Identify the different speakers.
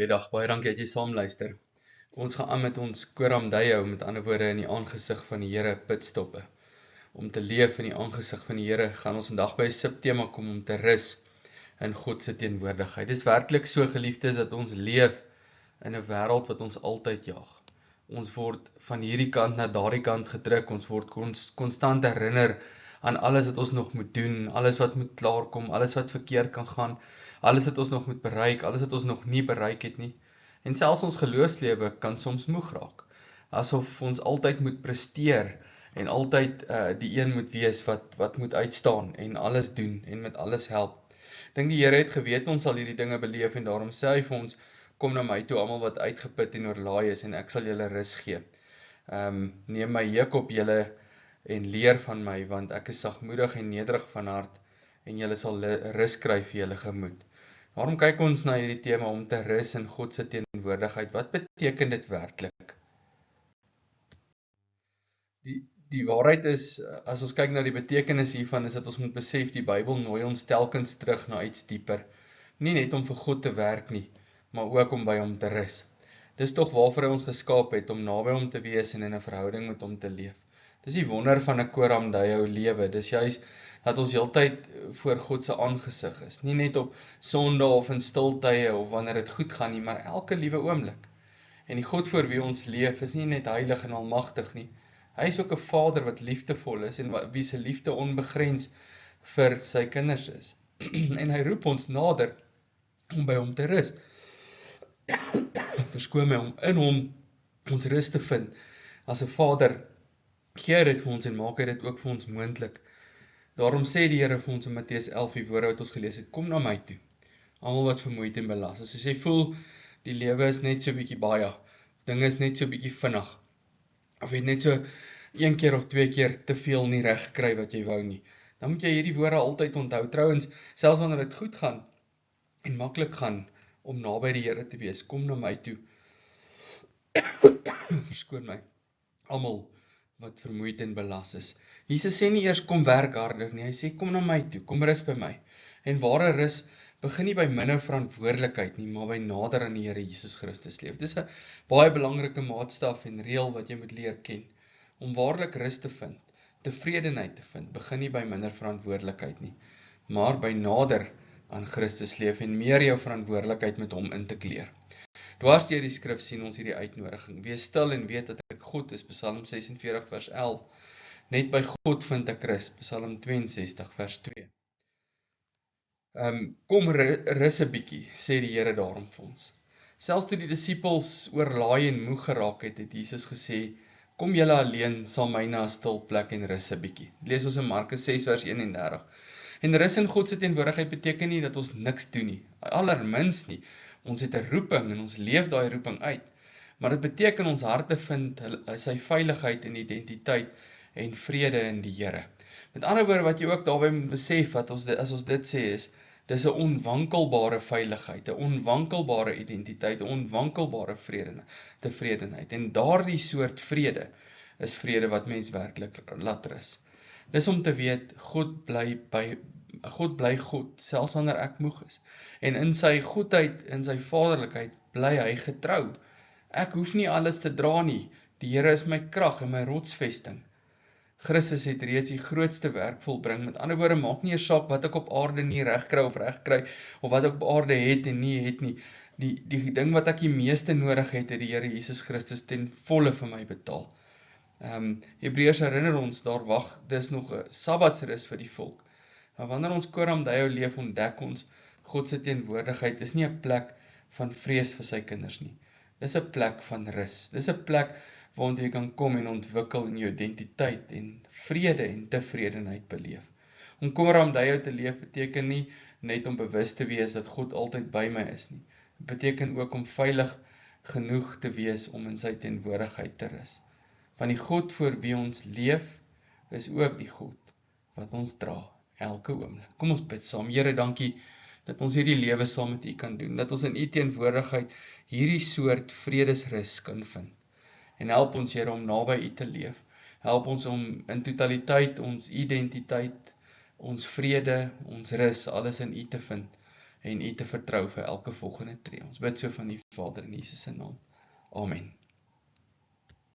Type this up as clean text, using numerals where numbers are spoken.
Speaker 1: Goeiedag, baie dankie dat jy saam luister. Ons gaan aan met ons Koram Deo, met ander woorde in die aangesig van die Here pitstoppe. Om te leef in die aangesig van die Here, gaan ons vandag by 'n subtema kom om te rus in God se teenwoordigheid. Dit is werklik so, geliefdes, dat ons leef in 'n wêreld wat ons altyd jaag. Ons word van hierdie kant na daardie kant gedruk, ons word konstant herinner aan alles wat ons nog moet doen, alles wat moet klaarkom, alles wat verkeerd kan gaan, alles wat ons nog moet bereik, alles wat ons nog nie bereik het nie. En selfs ons geloofslewe kan soms moeg raak, asof ons altyd moet presteer en altyd die een moet wees wat moet uitstaan en alles doen en met alles help. Ek dink die Here het geweet ons sal hierdie dinge beleef en daarom sê hy vir ons, kom na my toe almal wat uitgeput en oorlaai is en ek sal julle rus gee. Neem my juk op julle en leer van my, want ek is sagmoedig en nederig van hart en julle sal rus kry vir julle gemoed. Waarom kyk ons na hierdie tema om te rus in God se teenwoordigheid? Wat beteken dit werklik? Die waarheid is, as ons kyk na die betekenis hiervan, is dat ons moet besef, die Bybel nooi ons telkens terug na iets dieper. Nie net om vir God te werk nie, maar ook om by hom te rus. Dis tog waarvoor hy ons geskaap het, om naby hom te wees en in 'n verhouding met hom te leef. Dis die wonder van 'n Koram Deo lewe. Dis juist dat ons heeltyd voor God se aangesig is. Nie net op Sondae of in stiltye of wanneer dit goed gaan nie, maar elke liewe oomblik. En die God voor wie ons leef is nie net heilig en almagtig nie. Hy is ook 'n Vader wat liefdevol is en wie se liefde onbegrens vir sy kinders is. En hy roep ons nader om by hom te rus. Verskoon my, om in hom ons rus te vind. As 'n Vader gee dit vir ons en maak hy dit ook vir ons moontlik. Daarom sê die Here vir ons in Matteus 11, die woorde wat ons gelees het, kom na my toe, almal wat vermoeid en belas is. As jy voel, die lewe is net so bietjie baie, dinge is net so bietjie vinnig, of jy het net so 1 keer of 2 keer te veel nie reg gekry wat jy wou nie, dan moet jy hierdie woorde altyd onthou. Trouwens, selfs wanneer dit goed gaan en maklik gaan, om naby die Here te wees, kom na my toe. Verskoon my, almal wat vermoeid en belas is. Jesus sê nie eers kom werk harder nie, hy sê kom na my toe, kom rus by my. En ware rus begin nie by minder verantwoordelikheid nie, maar by nader aan die Here Jesus Christus leef. Dis 'n baie belangrike maatstaf en reël wat jy moet leer ken. Om waarlik rus te vind, tevredenheid te vind, begin nie by minder verantwoordelikheid nie, maar by nader aan Christus leef en meer jou verantwoordelikheid met hom in te kleer. Dwars deur die skrif sien ons hierdie uitnodiging. Wees stil en weet dat ek God is, Psalm 46 vers 11. Net by God vind ek rus, Psalm 62 vers 2. Kom rus 'n bietjie, sê die Here daarom vir ons. Selfs toe die disippels oorlaai en moeg geraak het, het Jesus gesê, kom julle alleen, sal my na 'n stil plek en rus 'n bietjie. Lees ons in Markus 6 vers 31. En rus in God se teenwoordigheid beteken nie dat ons niks doen nie, allermins nie. Ons het 'n roeping en ons leef daai roeping uit. Maar dit beteken ons harte vind sy veiligheid en identiteit en vrede in die Here. Met ander woorde, wat jy ook daarby moet besef, as ons dit sê is, dis 'n onwankelbare veiligheid, 'n onwankelbare identiteit, 'n onwankelbare tevredenheid. En daardie soort vrede is vrede wat mens werklik laat rus. Dis om te weet, God bly God, selfs wanneer ek moeg is. En in sy goedheid, in sy vaderlikheid, bly hy getrou. Ek hoef nie alles te dra nie. Die Here is my krag en my rotsvesting. Christus het reeds die grootste werk volbring. Met ander woorde, maak nie eers saak wat ek op aarde nie reg kry, of wat ek op aarde het en nie het nie. Die ding wat ek die meeste nodig het die Here Jesus Christus ten volle vir my betaal. Hebreërs herinner ons, daar wag, dis nog 'n Sabbatsrus vir die volk. Maar wanneer ons Koram Deo leef, ontdek ons, God se teenwoordigheid is nie 'n plek van vrees vir sy kinders nie. Dis 'n plek van rus. Dis 'n plek waar jy kan kom en ontwikkel in jou identiteit en vrede en tevredenheid beleef. Om Koram Deo te leef beteken nie net om bewus te wees dat God altyd by my is nie. Dit beteken ook om veilig genoeg te wees om in sy teenwoordigheid te rus. Want die God voor wie ons leef, is ook die God wat ons dra, elke oomblik. Kom ons bid saam. Here, dankie dat ons hierdie lewe saam met U kan doen, dat ons in U teenwoordigheid hierdie soort vredesrus kan vind. En help ons, Here, om naby U te leef. Help ons om in totaliteit ons identiteit, ons vrede, ons rus, alles in U te vind. en U te vertrou vir elke volgende tree. Ons bid so van U Vader in Jesus se naam. Amen.